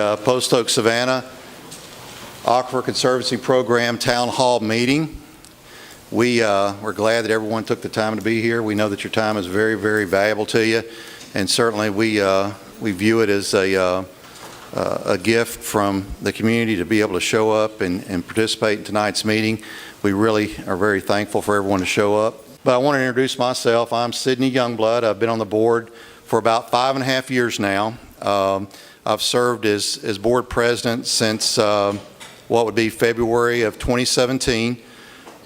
Post Oak Savannah Aqufer Conservancy Program Town Hall meeting. We're glad that everyone took the time to be here. We know that your time is very, very valuable to you, and certainly we view it as a gift from the community to be able to show up and participate in tonight's meeting. We really are very thankful for everyone to show up. But I want to introduce myself. I'm Sidney Youngblood. I've been on the board for about 5.5 years now. I've served as board president since what would be February of 2017.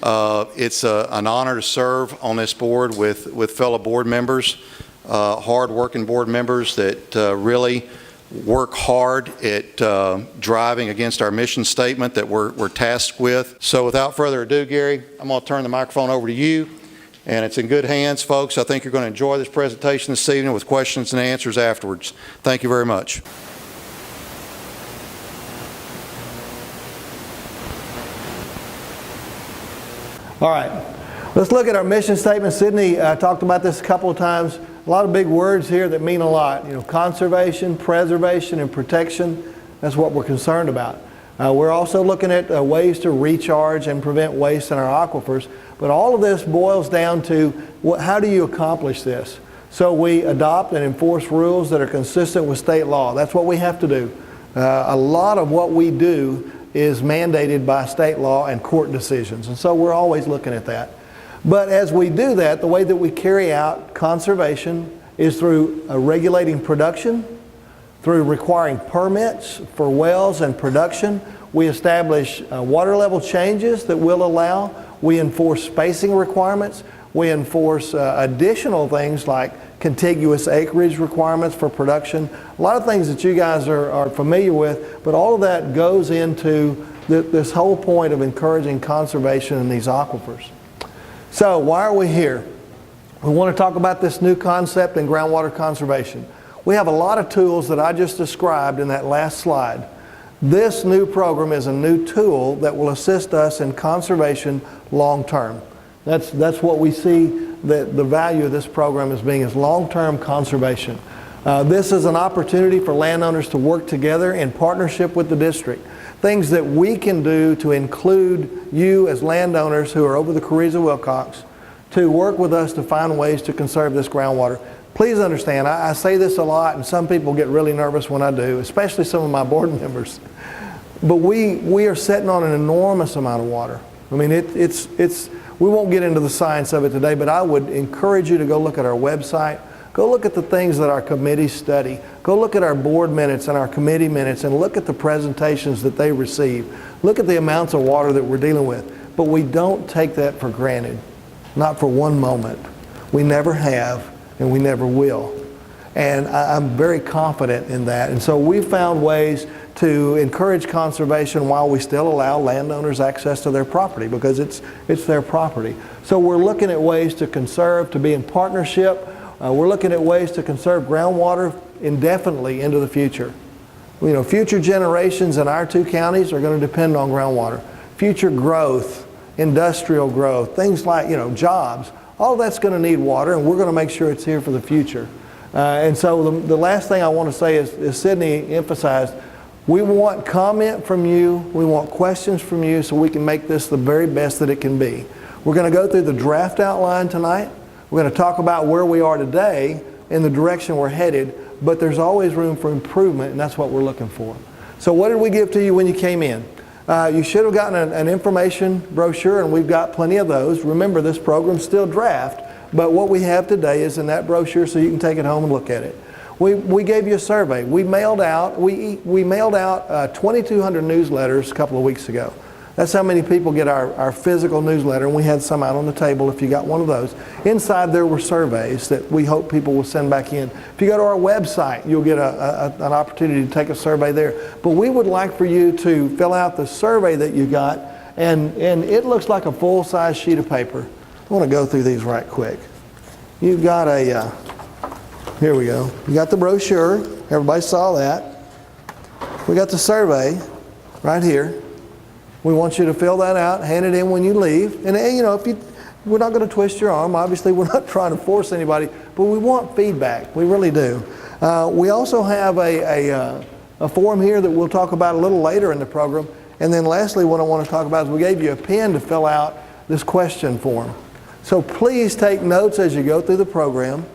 It's an honor to serve on this board with fellow board members, hard-working board members that really work hard at driving against our mission statement that we're tasked with. So without further ado, Gary, I'm going to turn the microphone over to you, and it's in good hands, folks. I think you're going to enjoy this presentation this evening with questions and answers afterwards. Thank you very much. All right, let's look at our mission statement. Sidney talked about this a couple of times. A lot of big words here that mean a lot. You know, conservation, preservation, and protection. That's what we're concerned about. We're also looking at ways to recharge and prevent waste in our aquifers. But all of this boils down to how do you accomplish this? So we adopt and enforce rules that are consistent with state law. That's what we have to do. A lot of what we do is mandated by state law and court decisions. And so we're always looking at that. But as we do that, the way that we carry out conservation is through regulating production, through requiring permits for wells and production. We establish water level changes that we'll allow. We enforce spacing requirements. We enforce additional things like contiguous acreage requirements for production. A lot of things that you guys are familiar with, but all of that goes into this whole point of encouraging conservation in these aquifers. So why are we here? We want to talk about this new concept in groundwater conservation. We have a lot of tools that I just described in that last slide. This new program is a new tool that will assist us in conservation long term. That's what we see that the value of this program as being is long-term conservation. This is an opportunity for landowners to work together in partnership with the district. Things that we can do to include you as landowners who are over the Carrizo Wilcox to work with us to find ways to conserve this groundwater. Please understand, I say this a lot and some people get really nervous when I do, especially some of my board members. But we are sitting on an enormous amount of water. I mean, we won't get into the science of it today, but I would encourage you to go look at our website. Go look at the things that our committees study. Go look at our board minutes and our committee minutes and look at the presentations that they receive. Look at the amounts of water that we're dealing with. But we don't take that for granted, not for one moment. We never have and we never will. And I'm very confident in that. And so we found ways to encourage conservation while we still allow landowners access to their property because it's their property. So we're looking at ways to conserve, to be in partnership. We're looking at ways to conserve groundwater indefinitely into the future. You know, future generations in our two counties are going to depend on groundwater. Future growth, industrial growth, things like, you know, jobs, all that's going to need water, and we're going to make sure it's here for the future. And so the last thing I want to say is Sidney emphasized, we want comment from you, we want questions from you so we can make this the very best that it can be. We're going to go through the draft outline tonight. We're going to talk about where we are today and the direction we're headed, but there's always room for improvement, and that's what we're looking for. So what did we give to you when you came in? You should have gotten an information brochure, and we've got plenty of those. Remember, this program's still draft, but what we have today is in that brochure so you can take it home and look at it. We gave you a survey. We mailed out 2,200 newsletters a couple of weeks ago. That's how many people get our physical newsletter, and we had some out on the table if you got one of those. Inside there were surveys that we hope people will send back in. If you go to our website, you'll get an opportunity to take a survey there. But we would like for you to fill out the survey that you got, and it looks like a full-size sheet of paper. I want to go through these right quick. You've got here we go. You got the brochure. Everybody saw that. We got the survey right here. We want you to fill that out, hand it in when you leave. And you know, we're not going to twist your arm. Obviously, we're not trying to force anybody, but we want feedback. We really do. We also have a a form here that we'll talk about a little later in the program. And then lastly, what I want to talk about is we gave you a pen to fill out this question form. So please take notes as you go through the program.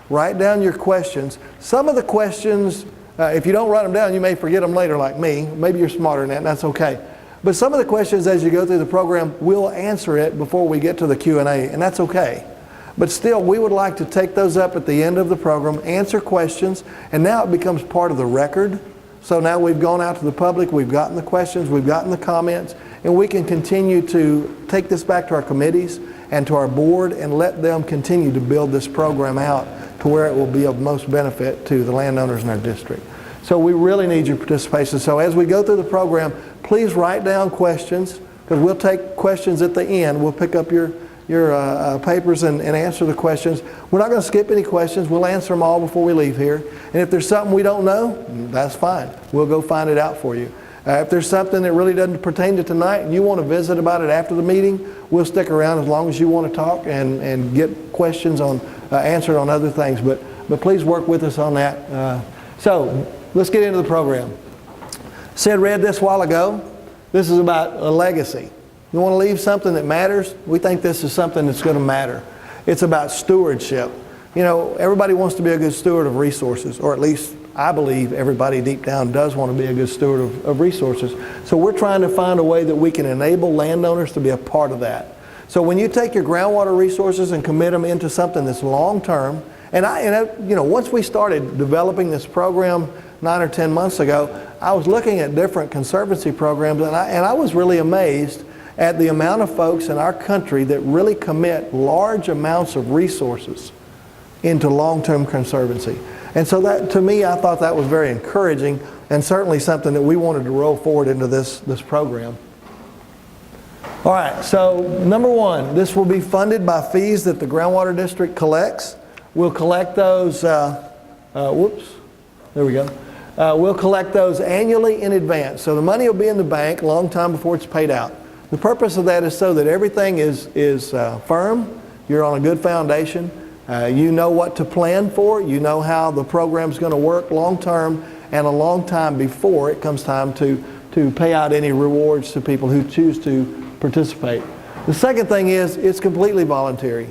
Write down your questions. Some of the questions, if you don't write them down, you may forget them later like me. Maybe you're smarter than that, and that's okay. But some of the questions as you go through the program, we'll answer it before we get to the Q&A, and that's okay. But still, we would like to take those up at the end of the program, answer questions, and now it becomes part of the record. So now we've gone out to the public, we've gotten the questions, we've gotten the comments, and we can continue to take this back to our committees and to our board and let them continue to build this program out to where it will be of most benefit to the landowners in our district. So we really need your participation. So as we go through the program, please write down questions, because we'll take questions at the end. We'll pick up your papers and answer the questions. We're not going to skip any questions. We'll answer them all before we leave here. And if there's something we don't know, that's fine. We'll go find it out for you. If there's something that really doesn't pertain to tonight and you want to visit about it after the meeting, we'll stick around as long as you want to talk and get questions on answered on other things. But please work with us on that. So let's get into the program. Sid read this a while ago. This is about a legacy. You want to leave something that matters? We think this is something that's going to matter. It's about stewardship. You know, everybody wants to be a good steward of resources, or at least I believe everybody deep down does want to be a good steward of resources. So we're trying to find a way that we can enable landowners to be a part of that. So when you take your groundwater resources and commit them into something that's long-term, and you know, once we started developing this program 9 or 10 months ago, I was looking at different conservancy programs, and I was really amazed at the amount of folks in our country that really commit large amounts of resources into long-term conservancy. And so that, to me, I thought that was very encouraging and certainly something that we wanted to roll forward into this program. All right, so number one, this will be funded by fees that the Groundwater District collects. We'll collect those, there we go. We'll collect those annually in advance. So the money will be in the bank a long time before it's paid out. The purpose of that is so that everything is firm, you're on a good foundation, you know what to plan for, you know how the program's going to work long term and a long time before it comes time to pay out any rewards to people who choose to participate. The second thing is it's completely voluntary.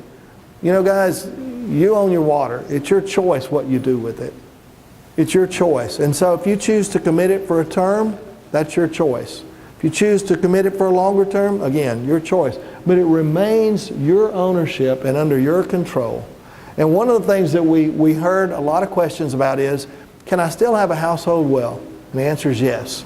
You know, guys, you own your water. It's your choice what you do with it. It's your choice. And so if you choose to commit it for a term, that's your choice. If you choose to commit it for a longer term, again, your choice. But it remains your ownership and under your control. And one of the things that we heard a lot of questions about is, can I still have a household well? And the answer is yes.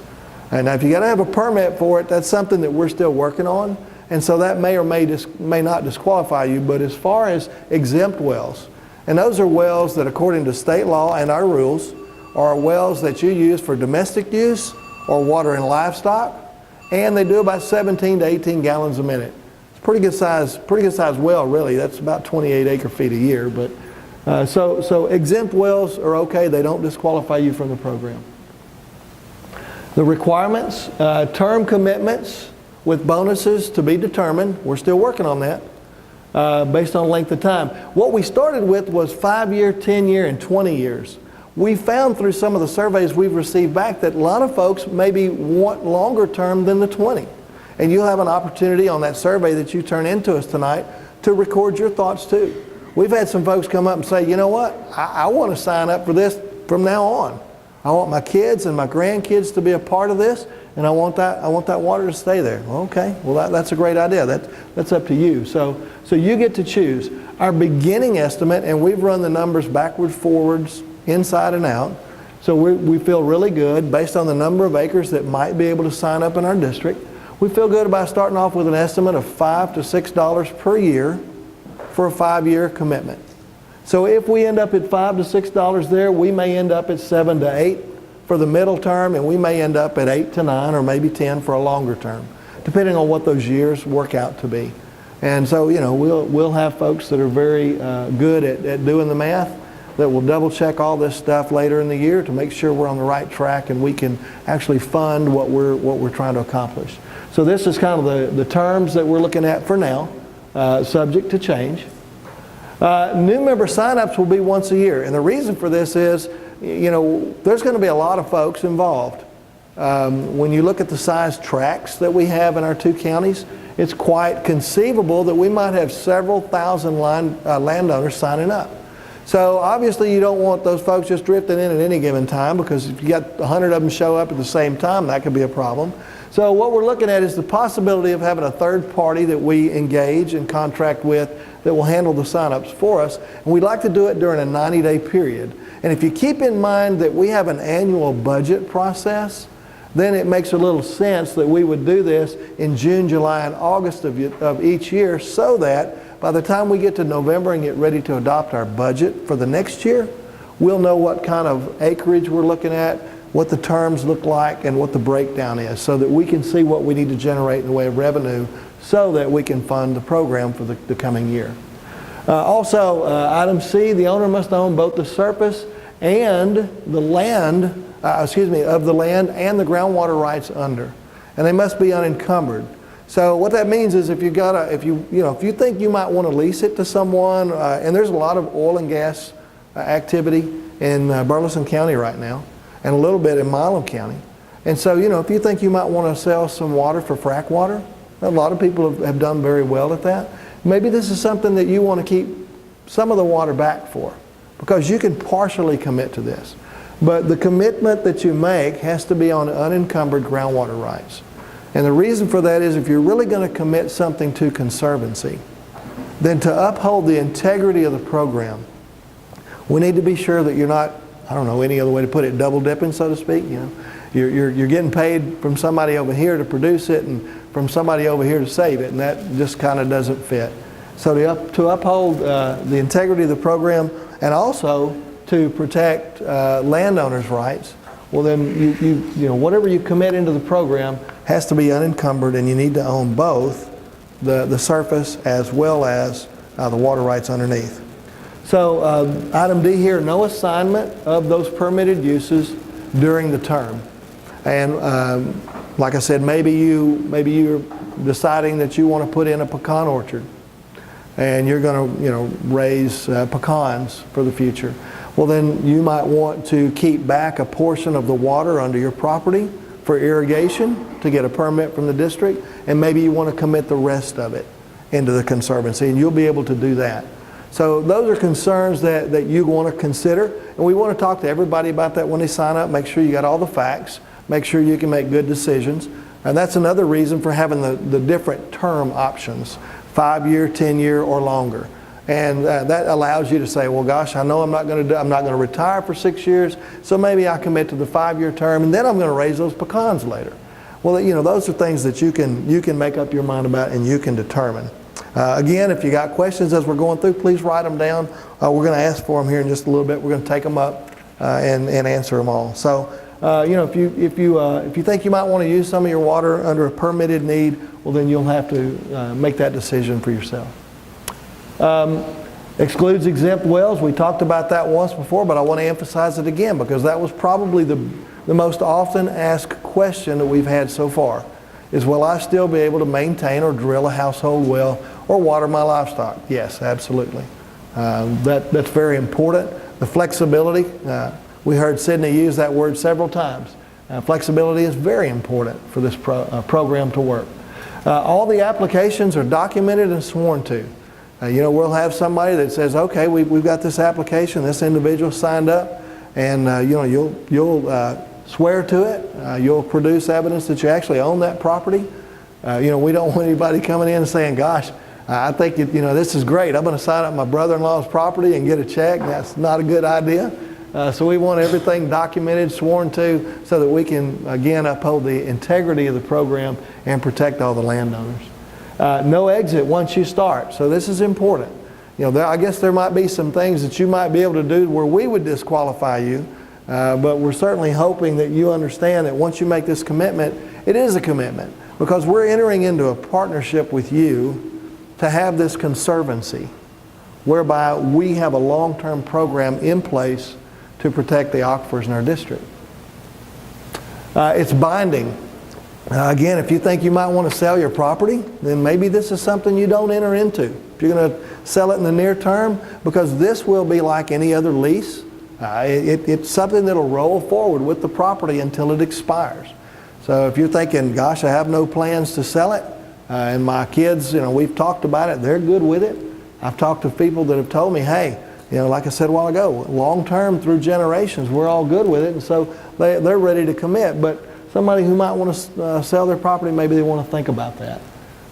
And now if you got to have a permit for it, that's something that we're still working on. And so that may or may not disqualify you. But as far as exempt wells, and those are wells that according to state law and our rules are wells that you use for domestic use or watering livestock, and they do about 17 to 18 gallons a minute. It's pretty good size well, really. That's about 28 acre-feet a year. But so exempt wells are okay. They don't disqualify you from the program. The requirements, term commitments with bonuses to be determined. We're still working on that based on length of time. What we started with was 5-year, 10-year, and 20 years. We found through some of the surveys we've received back that a lot of folks maybe want longer term than the 20. And you'll have an opportunity on that survey that you turn into us tonight to record your thoughts too. We've had some folks come up and say, you know what, I want to sign up for this from now on. I want my kids and my grandkids to be a part of this, and I want that water to stay there. Well, okay, well that's a great idea. That's up to you. So you get to choose. Our beginning estimate, and we've run the numbers backwards, forwards, inside and out. So we feel really good based on the number of acres that might be able to sign up in our district. We feel good about starting off with an estimate of $5 to $6 per year for a 5-year commitment. So if we end up at $5 to $6 there, we may end up at 7 to 8 for the middle term, and we may end up at 8 to 9 or maybe 10 for a longer term, depending on what those years work out to be. And so, you know, we'll have folks that are very good at doing the math that will double check all this stuff later in the year to make sure we're on the right track and we can actually fund what we're trying to accomplish. So this is kind of the terms that we're looking at for now, subject to change. New member sign-ups will be once a year, and the reason for this is you know, there's going to be a lot of folks involved. When you look at the size tracts that we have in our two counties, it's quite conceivable that we might have several thousand landowners signing up. So obviously you don't want those folks just drifting in at any given time, because if you got 100 of them show up at the same time, that could be a problem. So what we're looking at is the possibility of having a third party that we engage and contract with that will handle the signups for us. And we'd like to do it during a 90-day period. And if you keep in mind that we have an annual budget process, then it makes a little sense that we would do this in June, July, and August of each year, so that by the time we get to November and get ready to adopt our budget for the next year, we'll know what kind of acreage we're looking at, what the terms look like, and what the breakdown is, so that we can see what we need to generate in the way of revenue so that we can fund the program for the coming year. Also, item C, the owner must own both the surface and the land, of the land and the groundwater rights under, and they must be unencumbered. So what that means is if you think you might want to lease it to someone, and there's a lot of oil and gas activity in Burleson County right now, and a little bit in Milam County. And so, if you think you might want to sell some water for frack water, a lot of people have done very well at that. Maybe this is something that you want to keep some of the water back for, because you can partially commit to this. But the commitment that you make has to be on unencumbered groundwater rights. And the reason for that is if you're really going to commit something to Conservancy, then to uphold the integrity of the program, we need to be sure that you're not, I don't know any other way to put it, double dipping, so to speak. You're getting paid from somebody over here to produce it and from somebody over here to save it, and that just kind of doesn't fit. So to uphold the integrity of the program and also to protect landowners' rights, well then whatever you commit into the program has to be unencumbered, and you need to own both the surface as well as the water rights underneath. So item D here, no assignment of those permitted uses during the term. And like I said, maybe you're deciding that you want to put in a pecan orchard, and you're going to raise pecans for the future. Well, then you might want to keep back a portion of the water under your property for irrigation to get a permit from the district, and maybe you want to commit the rest of it into the Conservancy, and you'll be able to do that. So those are concerns that you want to consider, and we want to talk to everybody about that when they sign up. Make sure you got all the facts, make sure you can make good decisions, and that's another reason for having the different term options, 5-year, 10-year, or longer. And that allows you to say, well, gosh, I know I'm not going to retire for 6 years, so maybe I commit to the 5-year term, and then I'm going to raise those pecans later. Well, those are things that you can make up your mind about and you can determine. Again, if you got questions as we're going through, please write them down. We're going to ask for them here in just a little bit. We're going to take them up and answer them all. So, if you think you might want to use some of your water under a permitted need, well, then you'll have to make that decision for yourself. Excludes exempt wells. We talked about that once before, but I want to emphasize it again because that was probably the most often asked question that we've had so far, is will I still be able to maintain or drill a household well or water my livestock? Yes, absolutely. That's very important. The flexibility, we heard Sydney use that word several times. Flexibility is very important for this program to work. All the applications are documented and sworn to. We'll have somebody that says, okay, we've got this application, this individual signed up, and you'll swear to it. You'll produce evidence that you actually own that property. We don't want anybody coming in and saying, gosh, I think this is great. I'm going to sign up my brother-in-law's property and get a check. That's not a good idea. So we want everything documented, sworn to, so that we can, again, uphold the integrity of the program and protect all the landowners. No exit once you start. So this is important. I guess there might be some things that you might be able to do where we would disqualify you, but we're certainly hoping that you understand that once you make this commitment, it is a commitment, because we're entering into a partnership with you to have this conservancy, whereby we have a long-term program in place to protect the aquifers in our district. It's binding. Again, if you think you might want to sell your property, then maybe this is something you don't enter into. If you're going to sell it in the near term, because this will be like any other lease It's something that'll roll forward with the property until it expires. So if you're thinking, gosh, I have no plans to sell it, and my kids, we've talked about it, they're good with it. I've talked to people that have told me, hey, like I said a while ago, long-term through generations, we're all good with it, and so they're ready to commit. But somebody who might want to sell their property, maybe they want to think about that.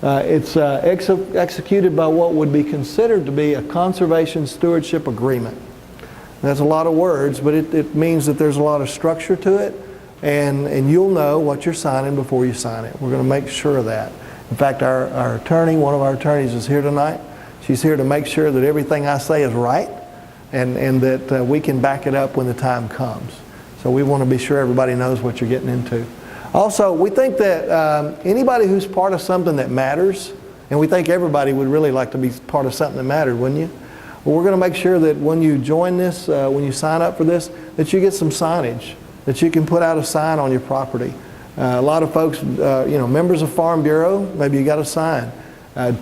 It's executed by what would be considered to be a conservation stewardship agreement. That's a lot of words, but it means that there's a lot of structure to it, and you'll know what you're signing before you sign it. We're going to make sure of that. In fact, our attorney, one of our attorneys is here tonight. She's here to make sure that everything I say is right, and that we can back it up when the time comes. So we want to be sure everybody knows what you're getting into. Also, we think that anybody who's part of something that matters, and we think everybody would really like to be part of something that mattered, wouldn't you? Well, we're going to make sure that when you join this, when you sign up for this, that you get some signage, that you can put out a sign on your property. A lot of folks, members of Farm Bureau, maybe you got a sign.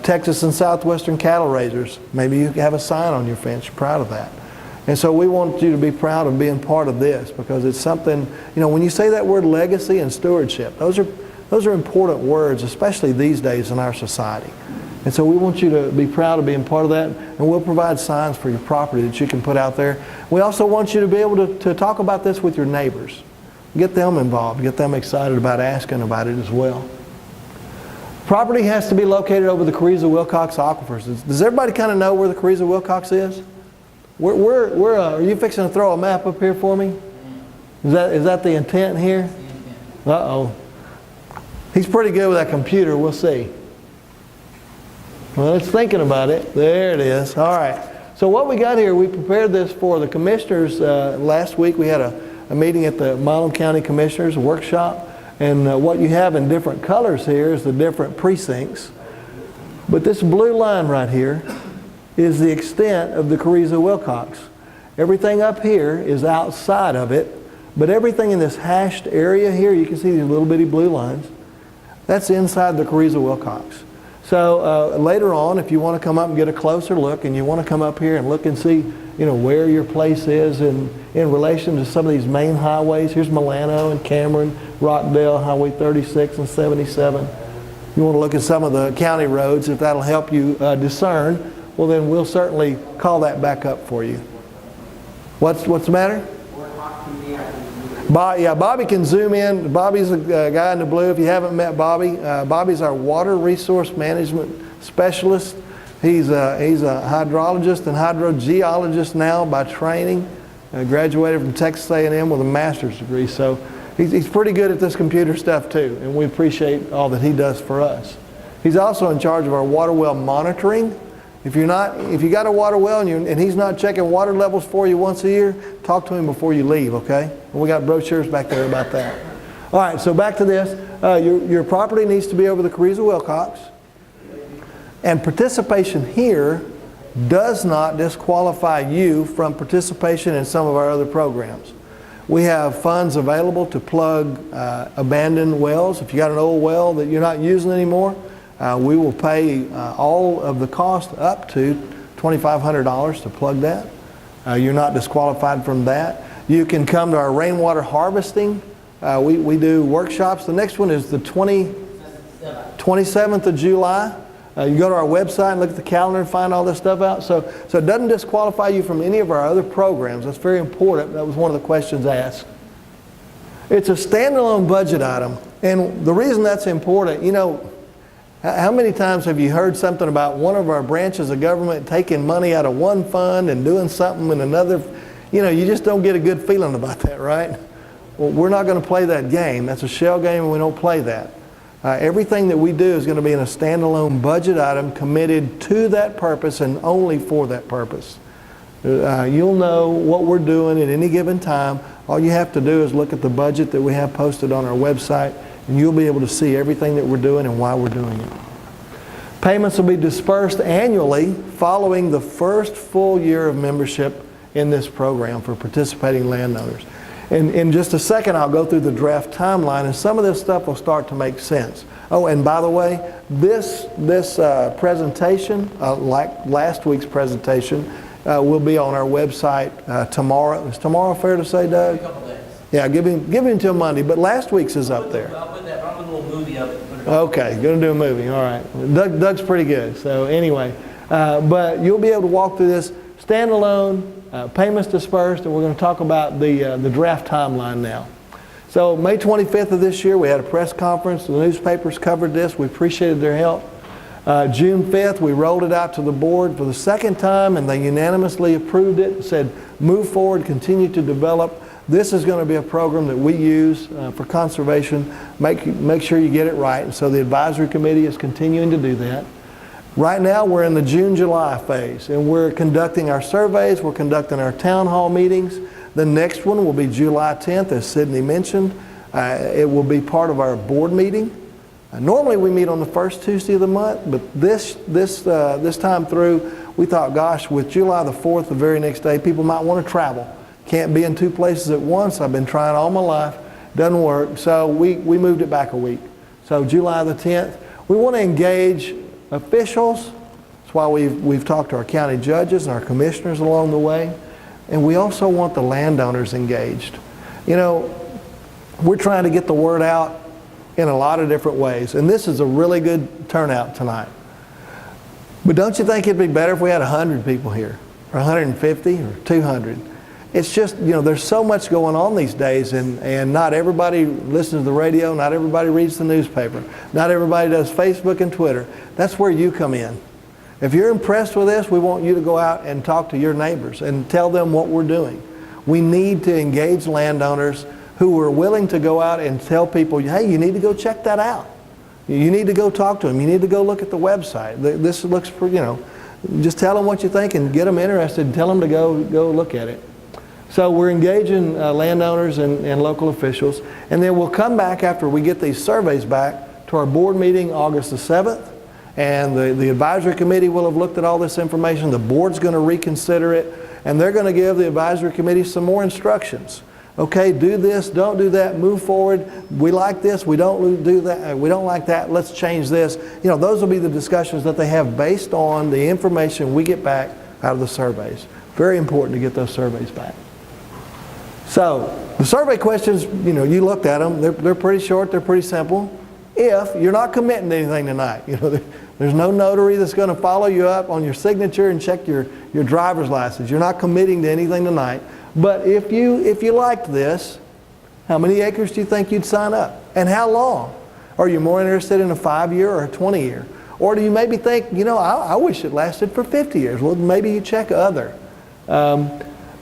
Texas and Southwestern cattle raisers, maybe you have a sign on your fence. You're proud of that. And so we want you to be proud of being part of this, because it's something, when you say that word legacy and stewardship, those are important words, especially these days in our society. And so we want you to be proud of being part of that, and we'll provide signs for your property that you can put out there. We also want you to be able to talk about this with your neighbors. Get them involved, get them excited about asking about it as well. Property has to be located over the Carrizo-Wilcox aquifers. Does everybody kind of know where the Carrizo-Wilcox is? Are you fixing to throw a map up here for me? Is that the intent here? Uh-oh. He's pretty good with that computer. We'll see. Well, it's thinking about it. There it is. All right. So what we got here, we prepared this for the commissioners. Last week we had a meeting at the Milam County Commissioners workshop. And what you have in different colors here is the different precincts. But this blue line right here is the extent of the Carrizo-Wilcox. Everything up here is outside of it, but everything in this hashed area here, you can see these little bitty blue lines, that's inside the Carrizo-Wilcox. So later on, if you want to come up and get a closer look, and you want to come up here and look and see, where your place is in relation to some of these main highways. Here's Milano and Cameron, Rockdale, Highway 36 and 77. You want to look at some of the county roads, if that'll help you discern, well then we'll certainly call that back up for you. What's the matter? Bobby can zoom in. Bobby's a guy in the blue. If you haven't met Bobby, Bobby's our water resource management specialist. He's a hydrologist and hydrogeologist now by training. Graduated from Texas A&M with a master's degree. So he's pretty good at this computer stuff too, and we appreciate all that he does for us. He's also in charge of our water well monitoring. If you got a water well and he's not checking water levels for you once a year, talk to him before you leave, okay? And we got brochures back there about that. All right, so back to this. Your property needs to be over the Carrizo-Wilcox. And participation here does not disqualify you from participation in some of our other programs. We have funds available to plug abandoned wells. If you got an old well that you're not using anymore, we will pay all of the cost up to $2,500 to plug that. You're not disqualified from that. You can come to our rainwater harvesting. We do workshops. The next one is the 27th of July. You go to our website and look at the calendar and find all this stuff out. So it doesn't disqualify you from any of our other programs. That's very important. That was one of the questions asked. It's a standalone budget item. And the reason that's important, how many times have you heard something about one of our branches of government taking money out of one fund and doing something in another? You just don't get a good feeling about that, right? Well, we're not going to play that game. That's a shell game, and we don't play that. Everything that we do is going to be in a standalone budget item committed to that purpose and only for that purpose. You'll know what we're doing at any given time. All you have to do is look at the budget that we have posted on our website, and you'll be able to see everything that we're doing and why we're doing it. Payments will be dispersed annually following the first full year of membership in this program for participating landowners. In just a second, I'll go through the draft timeline, and some of this stuff will start to make sense. Oh, and by the way, this presentation, like last week's presentation, will be on our website tomorrow. Is tomorrow fair to say, Doug? A couple days. Yeah, give him until Monday, but last week's is up there. I'll put that, I'm gonna do a little movie of it. And put it on. Okay, gonna do a movie, all right. Doug's pretty good, so anyway. But you'll be able to walk through this standalone, payments dispersed, and we're gonna talk about the draft timeline now. So May 25th of this year, we had a press conference. The newspapers covered this. We appreciated their help. June 5th, we rolled it out to the board for the second time, and they unanimously approved it, said move forward, continue to develop. This is going to be a program that we use for conservation. Make sure you get it right. And so the advisory committee is continuing to do that. Right now, we're in the June-July phase, and we're conducting our surveys. We're conducting our town hall meetings. The next one will be July 10th, as Sydney mentioned. It will be part of our board meeting. Normally, we meet on the first Tuesday of the month, but this time through, we thought, gosh, with July the 4th, the very next day, people might want to travel. Can't be in two places at once. I've been trying all my life. Doesn't work. So we moved it back a week. So July the 10th. We want to engage officials. That's why we've talked to our county judges and our commissioners along the way. And we also want the landowners engaged. You know, we're trying to get the word out in a lot of different ways. And this is a really good turnout tonight. But don't you think it'd be better if we had 100 people here? Or 150 or 200? It's just, you know, there's so much going on these days, and not everybody listens to the radio, not everybody reads the newspaper, not everybody does Facebook and Twitter. That's where you come in. If you're impressed with this, we want you to go out and talk to your neighbors and tell them what we're doing. We need to engage landowners who are willing to go out and tell people, hey, you need to go check that out. You need to go talk to them. You need to go look at the website. This looks, you know, just tell them what you think and get them interested and tell them to go look at it. So we're engaging landowners and local officials, and then we'll come back after we get these surveys back to our board meeting August the 7th, and the advisory committee will have looked at all this information. The board's going to reconsider it, and they're going to give the advisory committee some more instructions. Okay, do this, don't do that, move forward. We like this, we don't do that, we don't like that, let's change this. You know, those will be the discussions that they have based on the information we get back out of the surveys. Very important to get those surveys back. So, the survey questions, you know, you looked at them, they're pretty short, they're pretty simple. If you're not committing to anything tonight, you know, there's no notary that's going to follow you up on your signature and check your driver's license. You're not committing to anything tonight. But if you liked this, how many acres do you think you'd sign up? And how long? Are you more interested in a 5-year or a 20-year? Or do you maybe think, you know, I wish it lasted for 50 years. Well, maybe you check other.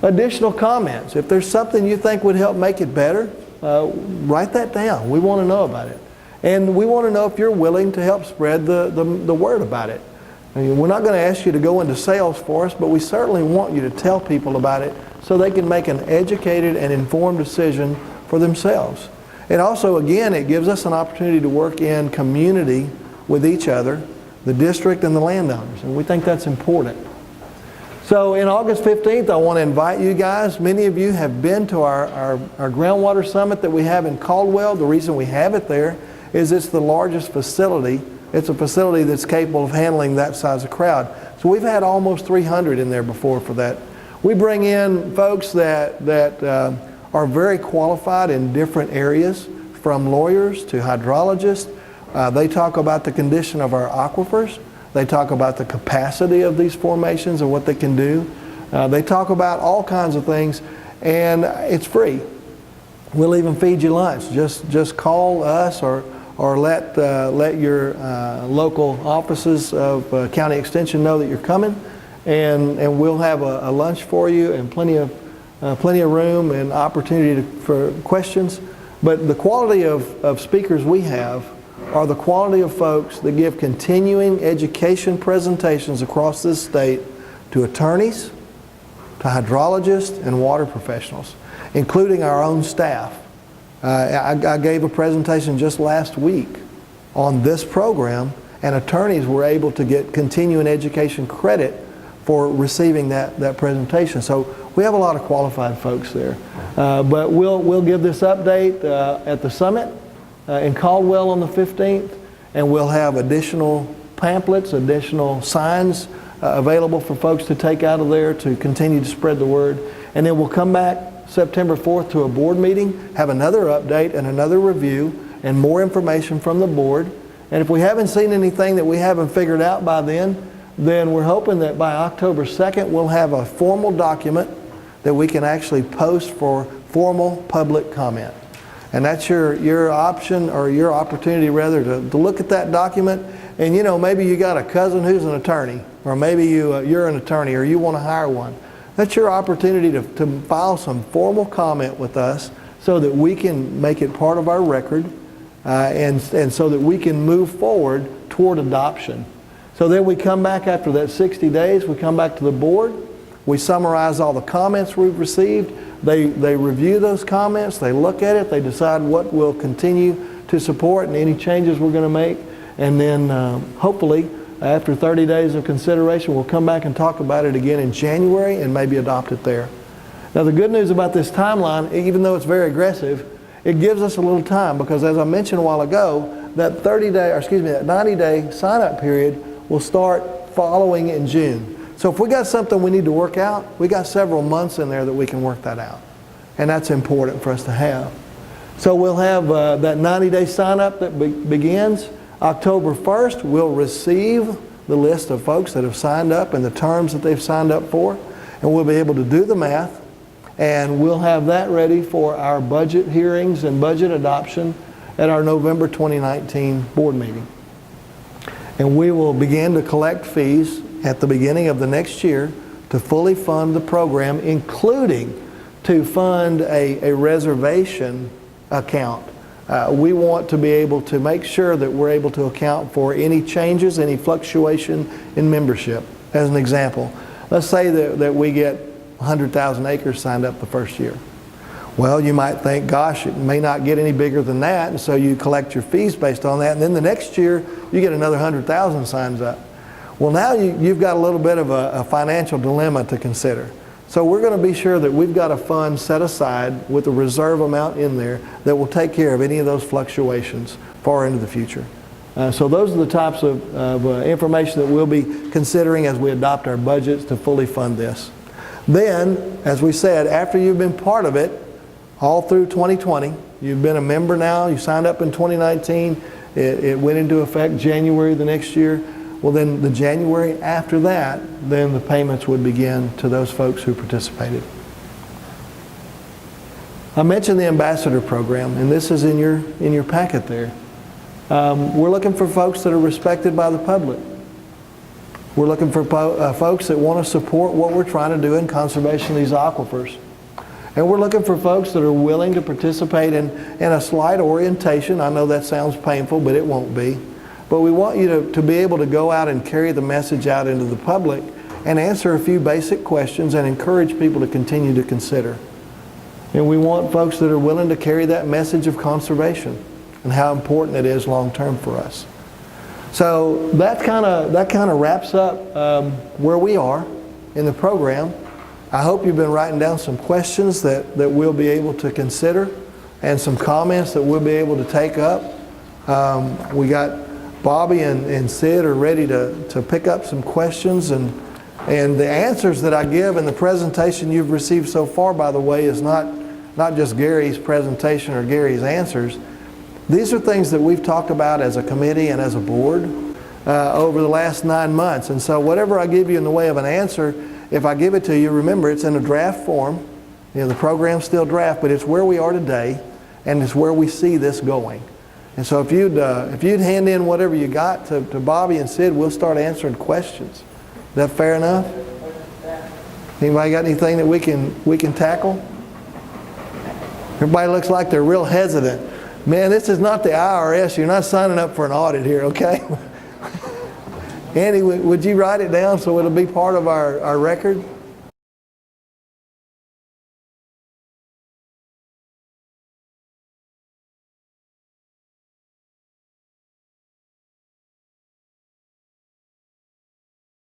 Additional comments. If there's something you think would help make it better, write that down. We want to know about it. And we want to know if you're willing to help spread the word about it. I mean, we're not going to ask you to go into sales for us, but we certainly want you to tell people about it so they can make an educated and informed decision for themselves. And also, again, it gives us an opportunity to work in community with each other, the district and the landowners, and we think that's important. So in August 15th, I want to invite you guys. Many of you have been to our Groundwater Summit that we have in Caldwell. The reason we have it there is it's the largest facility. It's a facility that's capable of handling that size of crowd. So we've had almost 300 in there before for that. We bring in folks that are very qualified in different areas, from lawyers to hydrologists. They talk about the condition of our aquifers. They talk about the capacity of these formations and what they can do. They talk about all kinds of things, and it's free. We'll even feed you lunch. Just call us or let your local offices of County Extension know that you're coming, and we'll have a lunch for you and plenty of room and opportunity for questions. But the quality of speakers we have are the quality of folks that give continuing education presentations across this state to attorneys, to hydrologists, and water professionals, including our own staff. I gave a presentation just last week on this program, and attorneys were able to get continuing education credit for receiving that presentation. So we have a lot of qualified folks there. But we'll give this update at the summit in Caldwell on the 15th, and we'll have additional pamphlets, additional signs available for folks to take out of there to continue to spread the word. And then we'll come back September 4th to a board meeting, have another update and another review and more information from the board. And if we haven't seen anything that we haven't figured out by then we're hoping that by October 2nd we'll have a formal document that we can actually post for formal public comment. And that's your option, or your opportunity rather, to look at that document. And maybe you got a cousin who's an attorney, or maybe you're an attorney, or you want to hire one. That's your opportunity to file some formal comment with us so that we can make it part of our record, and so that we can move forward toward adoption. So then we come back after that 60 days, we come back to the board, we summarize all the comments we've received, they review those comments, they look at it, they decide what we'll continue to support and any changes we're going to make, and then hopefully after 30 days of consideration we'll come back and talk about it again in January and maybe adopt it there. Now the good news about this timeline, even though it's very aggressive, it gives us a little time, because as I mentioned a while ago, that 90-day sign-up period will start following in June. So if we got something we need to work out, we got several months in there that we can work that out. And that's important for us to have. So we'll have that 90-day sign-up that begins October 1st. We'll receive the list of folks that have signed up and the terms that they've signed up for, and we'll be able to do the math, and we'll have that ready for our budget hearings and budget adoption at our November 2019 board meeting. And we will begin to collect fees at the beginning of the next year to fully fund the program, including to fund a reservation account. We want to be able to make sure that we're able to account for any changes, any fluctuation in membership. As an example, let's say that we get 100,000 acres signed up the first year. Well, you might think, gosh, it may not get any bigger than that, and so you collect your fees based on that, and then the next year you get another 100,000 signs up. Well, now you've got a little bit of a financial dilemma to consider. So we're going to be sure that we've got a fund set aside with a reserve amount in there that will take care of any of those fluctuations far into the future. So those are the types of information that we'll be considering as we adopt our budgets to fully fund this. Then, as we said, after you've been part of it all through 2020, you've been a member now, you signed up in 2019, it went into effect January the next year. Well, then the January after that, then the payments would begin to those folks who participated. I mentioned the ambassador program, and this is in your packet there. We're looking for folks that are respected by the public. We're looking for folks that want to support what we're trying to do in conservation of these aquifers. And we're looking for folks that are willing to participate in a slight orientation. I know that sounds painful, but it won't be. But we want you to be able to go out and carry the message out into the public and answer a few basic questions and encourage people to continue to consider. And we want folks that are willing to carry that message of conservation and how important it is long term for us. So that kind of wraps up where we are in the program. I hope you've been writing down some questions that we'll be able to consider and some comments that we'll be able to take up. We got Bobby and Sid are ready to pick up some questions, and the answers that I give in the presentation you've received so far, by the way, is not just Gary's presentation or Gary's answers. These are things that we've talked about as a committee and as a board over the last 9 months. And so whatever I give you in the way of an answer, if I give it to you, remember it's in a draft form. The program's still draft, but it's where we are today, and it's where we see this going. And so if you'd hand in whatever you got to Bobby and Sid, we'll start answering questions. Is that fair enough? Anybody got anything that we can tackle? Everybody looks like they're real hesitant. Man, this is not the IRS. You're not signing up for an audit here, okay? Andy, would you write it down so it'll be part of our record?